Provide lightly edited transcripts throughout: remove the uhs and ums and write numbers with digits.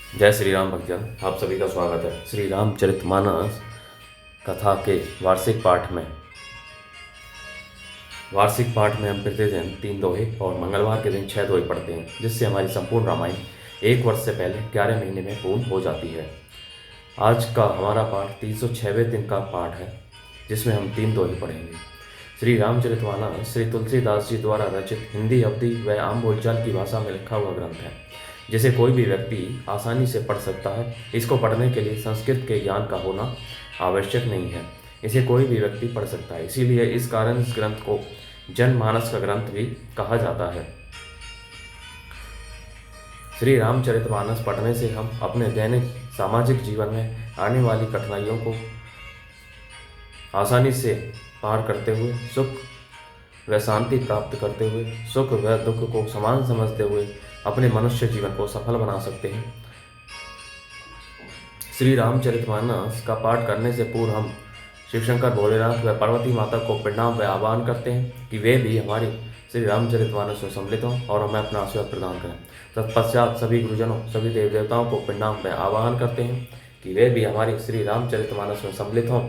जय श्री राम भक्तजन, आप सभी का स्वागत है श्री रामचरितमानस कथा के वार्षिक पाठ में हम प्रतिदिन 3 दोहे और मंगलवार के दिन 6 दोहे पढ़ते हैं, जिससे हमारी संपूर्ण रामायण 1 वर्ष से पहले 11 महीने में पूर्ण हो जाती है। आज का हमारा पाठ 306वें दिन का पाठ है, जिसमें हम 3 दोहे पढ़ेंगे। श्री रामचरितमानस श्री तुलसीदास जी द्वारा रचित हिंदी, अवधी व आम बोलचाल की भाषा में लिखा हुआ ग्रंथ है, जिसे कोई भी व्यक्ति आसानी से पढ़ सकता है। इसको पढ़ने के लिए संस्कृत के ज्ञान का होना आवश्यक नहीं है, इसे कोई भी व्यक्ति पढ़ सकता है। इसीलिए इस कारण इस ग्रंथ को जनमानस का ग्रंथ भी कहा जाता है। श्री रामचरितमानस पढ़ने से हम अपने दैनिक सामाजिक जीवन में आने वाली कठिनाइयों को आसानी से पार करते हुए सुख व शांति प्राप्त करते हुए, सुख व दुख को समान समझते हुए अपने मनुष्य जीवन को सफल बना सकते हैं। श्री रामचरितमानस का पाठ करने से पूर्व हम शिव शंकर, भोलेनाथ व पार्वती माता को प्रणाम व आह्वान करते हैं कि वे भी हमारे श्री रामचरितमानस में सम्मिलित हों और हमें अपना आशीर्वाद प्रदान करें। तत्पश्चात सभी गुरुजनों, सभी देव देवताओं को प्रणाम व आह्वान करते हैं कि वे भी हमारे श्री रामचरितमानस में सम्मिलित हों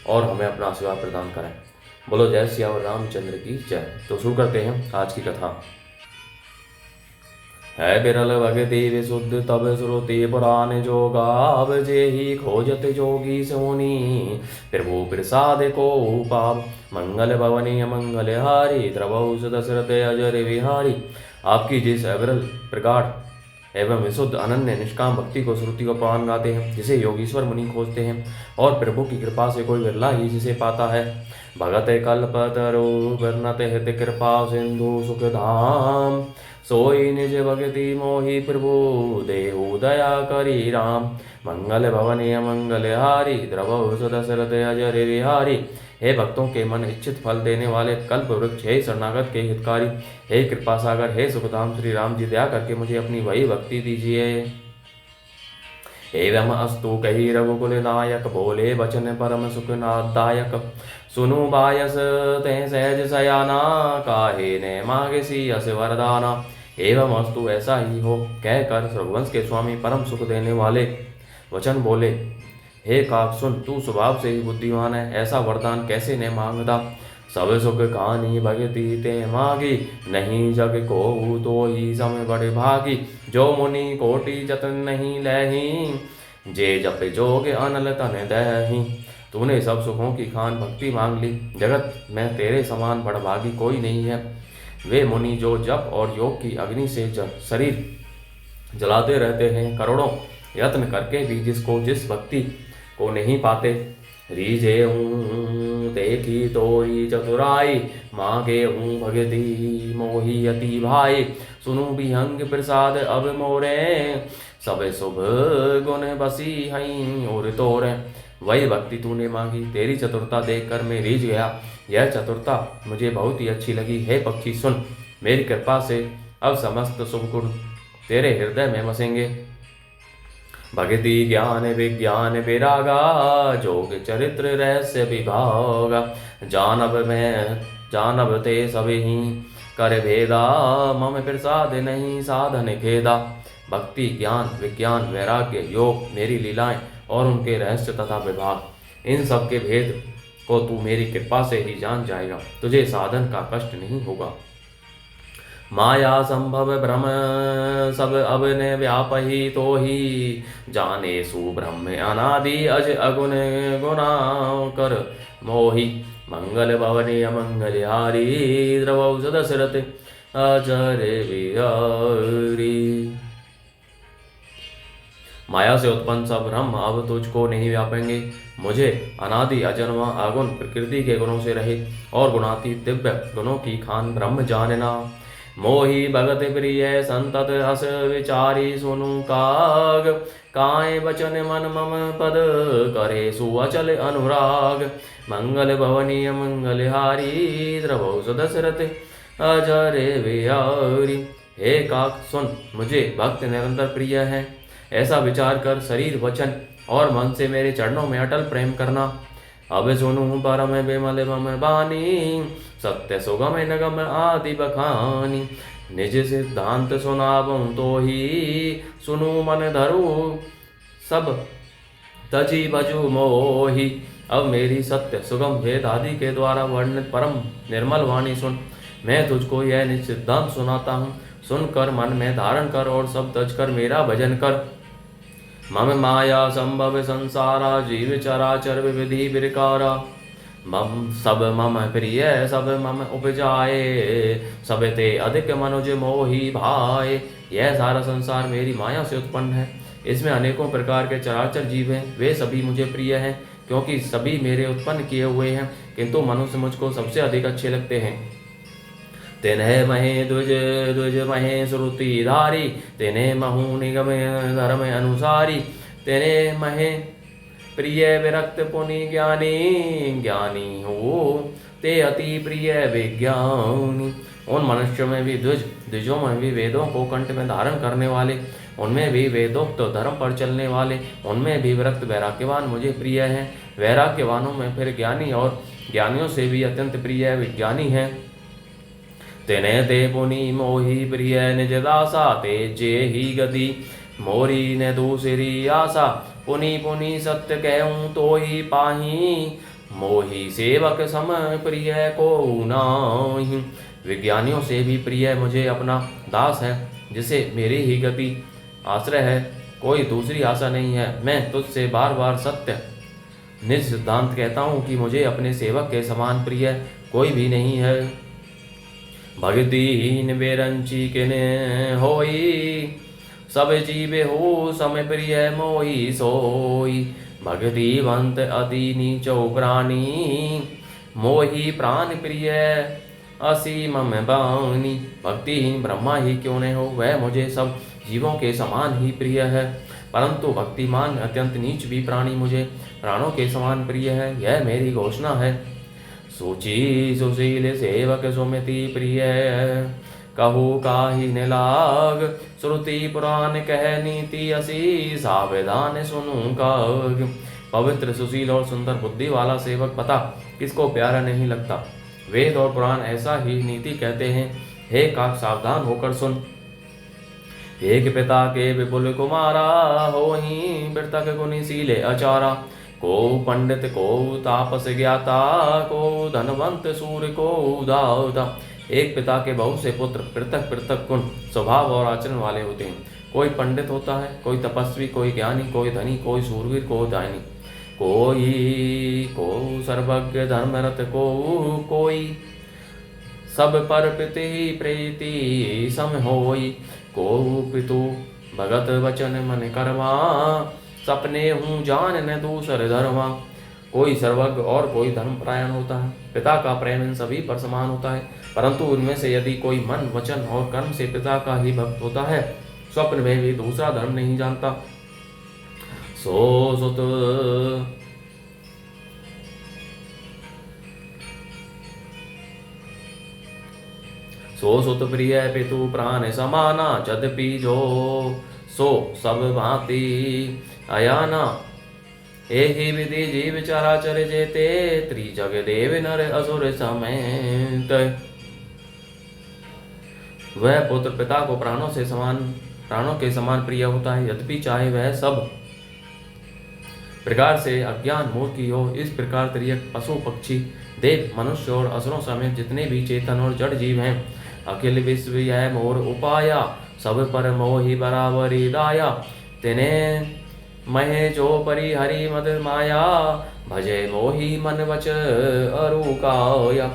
और हमें अपना आशीर्वाद प्रदान करें। बोलो जय श्री रामचंद्र की जय। तो शुरू करते हैं आज की कथा। है बिरल भगति विशुद्ध तब श्रुति पुराण जोगाव, जे ही खोजत जोगी सोनी प्रभु प्रसाद को पाव। मंगल भवनी मंगल हारी द्रवौ दशरथ अजर विहारी। आपकी जिस अविरल प्रगाढ़ एवं विशुद्ध अनन्य निष्काम भक्ति को श्रुति को पुराण गाते हैं, जिसे योगीश्वर मुनि खोजते हैं और प्रभु की कृपा से कोई विरला ही जिसे पाता है। भगत कल्पतरु वर्णत हित कृपा सिंधु सुख धाम, सोई निज भगति मोहि प्रभु देहु दया करी राम। मंगल भवनी मंगल हारी द्रवौ दशरथ अजर विहारी। हे भक्तों के मन इच्छित फल देने वाले कल्प वृक्ष, हे शरणागत के हितकारी, हे कृपा सागर, हे सुखधाम श्री राम जी, दया करके मुझे अपनी वही भक्ति दीजिए। एवं अस्तु कही रघुकुल नायक, बोले वचन परम सुख नादायक। सुनु बायस ते सहज सयाना, काहे ने मांगे सी अस वरदाना। एवं अस्तु ऐसा ही हो कहकर रघुवंश के स्वामी परम सुख देने वाले वचन बोले, हे काक सुन, तू स्वभाव से ही बुद्धिमान है, ऐसा वरदान कैसे ने मांगता। सब सुख कहानी भगति ते मांगी, नहीं जग को तो ही सम बड़े भागी। जो मुनि कोटि जतन नहीं लही, जे जप जोग अनल तन दही। तूने सब सुखों की खान भक्ति मांग ली, जगत में तेरे समान बड़भागी कोई नहीं है। वे मुनि जो जप और योग की अग्नि से शरीर जलाते रहते हैं, करोड़ों यत्न करके भी जिस भक्ति को नहीं पाते। रीझे हूँ देखी तोरी चतुराई, मांगे हूँ भगति मोहि अति भाई। सुनु विहंग प्रसाद अब मोरे, सब शुभ गुण बसी हई और तोरे। वही भक्ति तूने मांगी, तेरी चतुरता देखकर मैं रीझ गया, यह चतुरता मुझे बहुत ही अच्छी लगी। हे पक्षी सुन, मेरी कृपा से अब समस्त शुभ गुण तेरे हृदय में बसेंगे। भक्ति ज्ञान विज्ञान विरागा, जोग चरित्र रहस्य विभागा। जानब ते सभी कर भेदा, मम प्रसाद नहीं साधन खेदा। भक्ति ज्ञान विज्ञान वैराग्य योग मेरी लीलाएं और उनके रहस्य तथा विभाग, इन सब के भेद को तू मेरी कृपा से ही जान जाएगा, तुझे साधन का कष्ट नहीं होगा। माया संभव भ्रम सब अब ने व्यापही, तो ही जाने सुब्रह्म अनादि अज अगुण गुना कर मोही। मंगल भवनी अमंगल हारी द्रवौ दशरथ अजर विहारी। माया से उत्पन्न सब भ्रम अब तुझको नहीं व्यापेंगे। मुझे अनादि अजन्मा अगुण प्रकृति के गुणों से रहित और गुणातीत दिव्य गुणों की खान ब्रह्म जानना। मोहि भगत प्रिय संतत हस विचारी, सुनु काग काय वचन मन मम पद करे सुअचल अनुराग। मंगल भवनी मंगल हारी द्रवौ दशरथ अजर विहारी। हे काक सुन, मुझे भक्त निरंतर प्रिय है, ऐसा विचार कर शरीर वचन और मन से मेरे चरणों में अटल प्रेम करना। अब सुनु परम विमल मम बानी, सत्य सुगम नगम आदि बखानी। निज सिद्धांत सुनावं तो ही सुनु मन धरु सब तजी भजु मोही। अब मेरी सत्य सुगम वेद आदि के द्वारा वर्णित परम निर्मल वाणी सुन। मैं तुझको यह निज सिद्धांत सुनाता हूँ, सुनकर मन में धारण कर और सब तज कर मेरा भजन कर। मम माया संभव संसारा जीव चराचर विविधि विरकारा। मम सब मम प्रिय सब मम उपजाए, सब ते अधिक मनुज मोहि भाए। यह सारा संसार मेरी माया से उत्पन्न है, इसमें अनेकों प्रकार के चराचर जीव हैं, वे सभी मुझे प्रिय हैं क्योंकि सभी मेरे उत्पन्न किए हुए हैं, किंतु मनुष्य मुझको सबसे अधिक अच्छे लगते हैं। तेने महे द्विज द्विज महे श्रुति धारी, तेने महु निगम धर्म अनुसारी। तेने महे प्रिय विरक्त पुनि ज्ञानी, ज्ञानी हो ते अति प्रिय विज्ञानी। उन मनुष्यों में भी द्विज, द्विजों में भी वेदों को कंठ में धारण करने वाले, उनमें भी वेदोक्त धर्म पर चलने वाले, उनमें भी विरक्त वैराग्यवान मुझे प्रिय हैं। वैराग्यवानों में फिर ज्ञानी और ज्ञानियों से भी अत्यंत प्रिय विज्ञानी हैं। तेने ते पुनि मोहि प्रिय निज दासा, ते जे ही गति मोरी ने दूसरी आशा। पुनि पुनि सत्य कहूँ तो ही पाही, मोहि सेवक सम प्रिय को नाही। विज्ञानियों से भी प्रिय मुझे अपना दास है, जिसे मेरी ही गति आश्रय है, कोई दूसरी आशा नहीं है। मैं तुझसे बार बार सत्य निज सिद्धांत कहता हूँ कि मुझे अपने सेवक के समान प्रिय कोई भी नहीं है। भगतिहीन बेरंची किने होई, सब जीवे हो सम प्रिय मोहि सोई। भगतिवंत अति नीचो प्राणी, मोहि प्राण प्रिय असीम बानी। भक्तिहीन ब्रह्मा ही क्यों न हो, वह मुझे सब जीवों के समान ही प्रिय है, परंतु भक्तिमान अत्यंत नीच भी प्राणी मुझे प्राणों के समान प्रिय है, यह मेरी घोषणा है। सूची सुशील सेवक सुमति प्रिय, कहू काहि न लाग। श्रुति पुराण कह नीति असी, सावधान सुनू काग। पवित्र सुशील और सुंदर बुद्धि वाला सेवक पता किसको प्यारा नहीं लगता। वेद और पुराण ऐसा ही नीति कहते हैं। हे काक, सावधान होकर सुन। एक पिता के विपुल कुमारा, होहि पृथक गुणशीले अचारा। को पंडित को तापस ज्ञाता, को धनवंत सूर्य को दाता। एक पिता के बहुत से पुत्र पृथक पृथक गुण स्वभाव और आचरण वाले होते हैं। कोई पंडित होता है, कोई तपस्वी, कोई ज्ञानी, कोई धनी, कोई सूरवीर, कोई दानी, को सर्वज्ञ धर्मरत कोई। सब पर प्रीति प्रीति सम होई। को पितु भगत वचन मन कर्मा, सपने हूँ जान न दूसर धर्मा। कोई सर्वज्ञ और कोई धर्मपरायण होता है। पिता का प्रेम इन सभी पर समान होता है, परंतु उनमें से यदि कोई मन वचन और कर्म से पिता का ही भक्त होता है, स्वप्न में भी दूसरा धर्म नहीं जानता। सो सुत प्रिय पितु प्राण समाना, यद्यपि जो सो सब भांति अयाना। एहि विधि जीव चराचर जेते, त्रिजग देव नर असुर समेत। वह पुत्र पिता को प्राणों के समान प्रिय होता है, यद्यपि चाहे वह सब प्रकार से अज्ञान मूर्खी हो। इस प्रकार त्रियक पशु पक्षी देव मनुष्य और असुरों समेत जितने भी चेतन और जड़ जीव हैं, अखिल विश्व यह मोर उपाया। सब पर मोहि बराबरी दाया, तिने महे जो परि हरि मद माया। भजे मोहि मन वच अरु काया।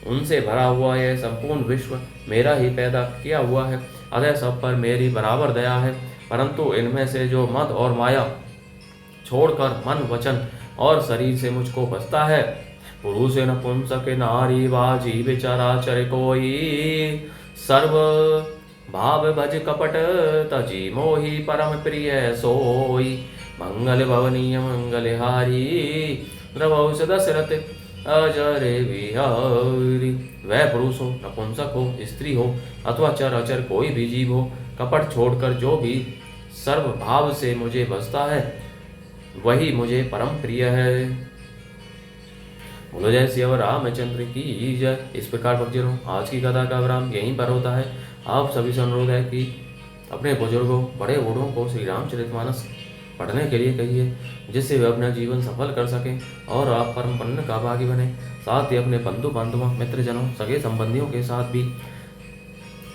उनसे भरा हुआ यह संपूर्ण विश्व मेरा ही पैदा किया हुआ है, अतः सब पर मेरी बराबर दया है। परंतु इनमें से जो मद और माया छोड़कर मन वचन और शरीर से मुझको बचता है, पुरुष नपुंसक नारी बाजी विचराचर कोई। सर्व भाव भज कपट तजी मोहि परम प्रिय सोई। मंगल भवनीय मंगलहारी, द्रवौष दशरथ अजर विहारी। वह पुरुष हो, नपुंसक हो, स्त्री हो अथवा चर अचर कोई भी जीव हो, कपट छोड़कर जो भी सर्व भाव से मुझे बसता है, वही मुझे परम प्रिय है। बोलो जय श्री रामचंद्र की जय। इस प्रकार भक्तजनों, आज की कथा का विराम यहीं पर होता है। आप सभी से अनुरोध है कि अपने बुजुर्गों, बड़े बूढ़ों को श्री रामचरितमानस पढ़ने के लिए कहिए, जिससे वे अपना जीवन सफल कर सकें और आप परम पुण्य का भागी बने। साथ ही अपने बंधु बांधवों, मित्रजनों, सगे संबंधियों के साथ भी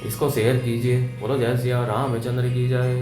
इसको शेयर कीजिए। बोलो जय सिया रामचंद्र की जय।